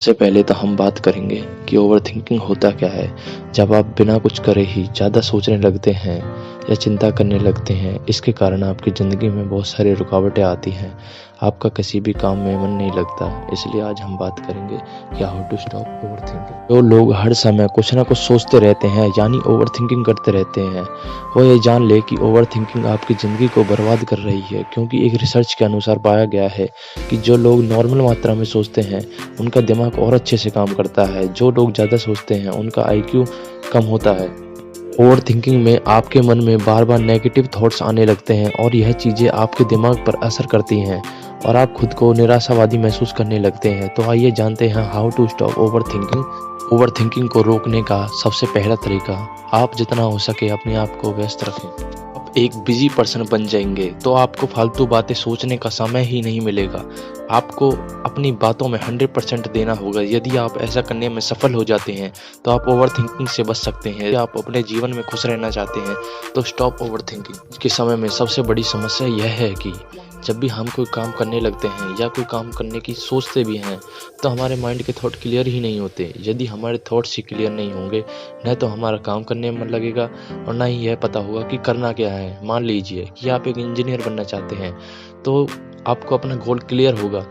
सबसे पहले तो हम बात करेंगे कि ओवरथिंकिंग होता क्या है। जब आप बिना कुछ करे ही ज़्यादा सोचने लगते हैं या चिंता करने लगते हैं, इसके कारण आपकी ज़िंदगी में बहुत सारी रुकावटें आती हैं, आपका किसी भी काम में मन नहीं लगता। इसलिए आज हम बात करेंगे कि हाउ टू स्टॉप ओवरथिंकिंग। जो लोग हर समय कुछ ना कुछ सोचते रहते हैं यानी ओवरथिंकिंग करते रहते हैं, वो ये जान ले कि ओवरथिंकिंग आपकी ज़िंदगी को बर्बाद कर रही है। क्योंकि एक रिसर्च के अनुसार पाया गया है कि जो लोग नॉर्मल मात्रा में सोचते हैं उनका दिमाग और अच्छे से काम करता है। जो लोग ज़्यादा सोचते हैं उनका आईक्यू कम होता है। ओवरथिंकिंग में आपके मन में बार-बार नेगेटिव थॉट्स आने लगते हैं और यह चीज़ें आपके दिमाग पर असर करती हैं और आप खुद को निराशावादी महसूस करने लगते हैं। तो आइए जानते हैं how to stop overthinking. Overthinking को रोकने का सबसे पहला तरीका, आप जितना हो सके अपने आप को व्यस्त रखें। आप एक बिजी पर्सन बन जाएंगे तो आपको फालतू बातें सोचने का समय ही नहीं मिलेगा। आपको अपनी बातों में 100% देना होगा। यदि आप ऐसा करने में सफल हो जाते हैं तो आप ओवरथिंकिंग से बच सकते हैं। यदि आप अपने जीवन में खुश रहना चाहते हैं तो स्टॉप ओवरथिंकिंग। आज के समय में सबसे बड़ी समस्या यह है कि जब भी हम कोई काम करने लगते हैं या कोई काम करने की सोचते भी हैं तो हमारे माइंड के थॉट क्लियर ही नहीं होते। यदि हमारे थॉट्स ही क्लियर नहीं होंगे, न तो हमारा काम करने में मन लगेगा और ना ही यह पता होगा कि करना क्या है। मान लीजिए कि आप एक इंजीनियर बनना चाहते हैं, तो आपको अपना गोल क्लियर होगा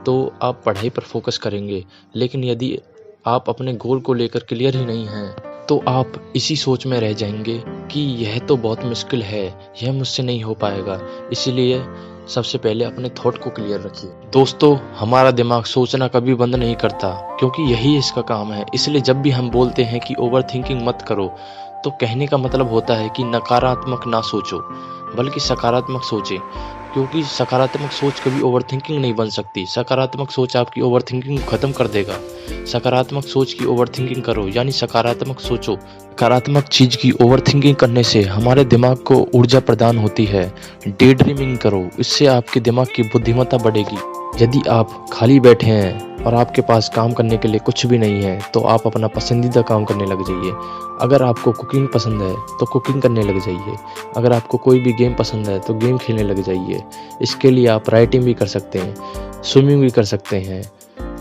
तो आप पढ़ाई पर फोकस करेंगे। लेकिन यदि आप अपने गोल को लेकर क्लियर ही नहीं हैं तो आप इसी सोच में रह जाएंगे कि यह तो बहुत मुश्किल है, यह मुझसे नहीं हो पाएगा। इसीलिए सबसे पहले अपने थॉट को क्लियर रखिए। दोस्तों, हमारा दिमाग सोचना कभी बंद नहीं करता क्योंकि यही इसका काम है। इसलिए जब भी हम बोलते हैं कि ओवरथिंकिंग मत करो, तो कहने का मतलब होता है कि नकारात्मक ना सोचो बल्कि सकारात्मक सोचें। क्योंकि सकारात्मक सोच कभी ओवरथिंकिंग नहीं बन सकती। सकारात्मक सोच आपकी ओवरथिंकिंग को खत्म कर देगा। सकारात्मक सोच की ओवरथिंकिंग करो यानी सकारात्मक सोचो। सकारात्मक चीज की ओवरथिंकिंग करने से हमारे दिमाग को ऊर्जा प्रदान होती है। डे ड्रीमिंग करो, इससे आपके दिमाग की बुद्धिमत्ता बढ़ेगी। यदि आप खाली बैठे हैं और आपके पास काम करने के लिए कुछ भी नहीं है तो आप अपना पसंदीदा काम करने लग जाइए। अगर आपको कुकिंग पसंद है तो कुकिंग करने लग जाइए। अगर आपको कोई भी गेम पसंद है तो गेम खेलने लग जाइए। इसके लिए आप राइटिंग भी कर सकते हैं, स्विमिंग भी कर सकते हैं।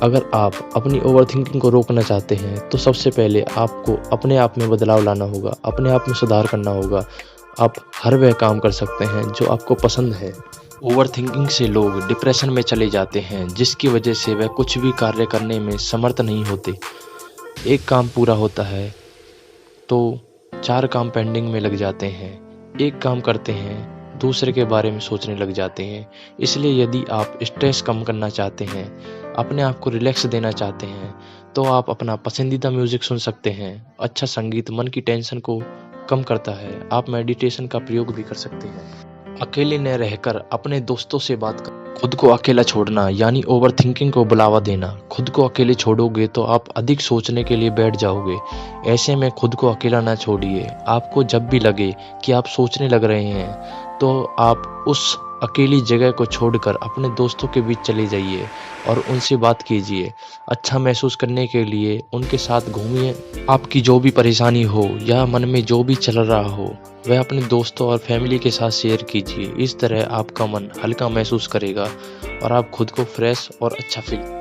अगर आप अपनी ओवरथिंकिंग को रोकना चाहते हैं तो सबसे पहले आपको अपने आप में बदलाव लाना होगा, अपने आप में सुधार करना होगा। आप हर वह काम कर सकते हैं जो आपको पसंद है। ओवरथिंकिंग से लोग डिप्रेशन में चले जाते हैं जिसकी वजह से वह कुछ भी कार्य करने में समर्थ नहीं होते। एक काम पूरा होता है तो 4 काम पेंडिंग में लग जाते हैं। एक काम करते हैं, दूसरे के बारे में सोचने लग जाते हैं। इसलिए यदि आप स्ट्रेस कम करना चाहते हैं, अपने आप को रिलैक्स देना चाहते हैं, तो आप अपना पसंदीदा म्यूजिक सुन सकते हैं। अच्छा संगीत मन की टेंशन को कम करता है। आप मेडिटेशन का प्रयोग भी कर सकते हैं। अकेले न रहकर अपने दोस्तों से बात कर। खुद को अकेला छोड़ना यानी ओवरथिंकिंग को बढ़ावा देना। खुद को अकेले छोड़ोगे तो आप अधिक सोचने के लिए बैठ जाओगे। ऐसे में खुद को अकेला ना छोड़िए। आपको जब भी लगे कि आप सोचने लग रहे हैं तो आप उस अकेली जगह को छोड़कर अपने दोस्तों के बीच चले जाइए और उनसे बात कीजिए। अच्छा महसूस करने के लिए उनके साथ घूमिए। आपकी जो भी परेशानी हो या मन में जो भी चल रहा हो वह अपने दोस्तों और फैमिली के साथ शेयर कीजिए। इस तरह आपका मन हल्का महसूस करेगा और आप खुद को फ्रेश और अच्छा फील